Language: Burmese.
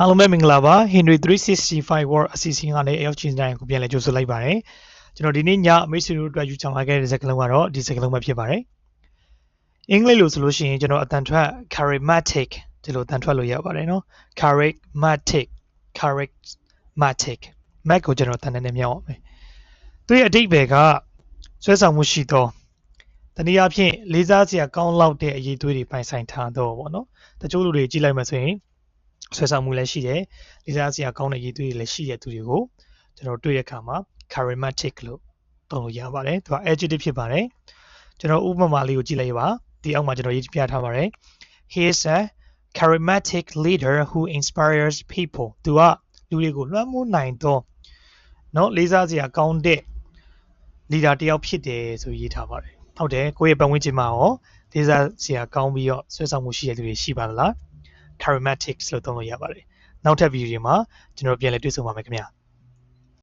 အားလုံးပဲမင်္ဂလာပါ Henry 365 Word အစီအစဉ်ကနေအရောက်ချင်းတိုင်းကိုပြန်လည်ကြိုဆိုလိုက်ပါတယ်ကျွန်တော်ဒီနေ့ညမိတ်ဆွေတို့အတွက်ယူချောင်းလိုက်ခဲ့တဲ့စကားလုံးကတော့ဒီစကားလုံးပဲဖြစ်ပါတယ်အင်္ဂလိပ်လိုဆိုလို့ရှိရင်ကျွန်တော်အတန်ထွက် charismatic ဒီလိုအတန်ထွက်လို့ရပါတယ်နော် charismatic Mac ကိုကျွန်တော်တန်တဲ့မြောက်အောင်မယ်သူရဲ့အဓိပ္ပာယ်ကဆွဲဆောင်မှုရှိသောတနည်းအားဖြင့်လေးစားစရာကောင်းလောက်တဲ့အရေးသွေးတွေပိုင်ဆိုင်ထားတော့ပေါ့နော်တချို့လူတွေကြည့်လိုက်မှဆိုရင်ဆွဲဆောင်မှုလည်းရှိတယ်လေးစားစရာကောင်းတဲ့ရည်သွေးတွေလည်းရှိတဲ့သူတွေကိုကျွန်တော်တွေ့တဲ့အခါမှာ charismatic လို့သုံးလို့ရပါတယ်သူက adjective ဖြစ်ပါတယ်ကျွန်တော်ဥပမာလေးကိုကြည့်လိုက်ပါဒီအောက်မှာကျွန်တော်ရေးပြထားပါတယ် he is a charismatic leader who inspires people သူကလူတွေကိုလွှမ်းမိုးနိုင်သောเนาะလေးစားစရာကောင်းတဲ့ leader တယောက်ဖြစ်တယ်ဆိုရေးထားပါတယ်ဟုတ်တယ်ကိုယ့်ရဲ့ပတ်ဝန်းကျင်မှာရောလေးစားစရာကောင်းပြီးတော့ဆွဲဆောင်မှုရှိတဲ့သူတွေရှိပါလားcharismatic လို့သုံးလို့ရပါတယ်နောက်ထပ်ဗီဒီယိုမှာကျွန်တော်ပြန်လည်တွေ့ဆုံပါမယ်ခင်ဗျာ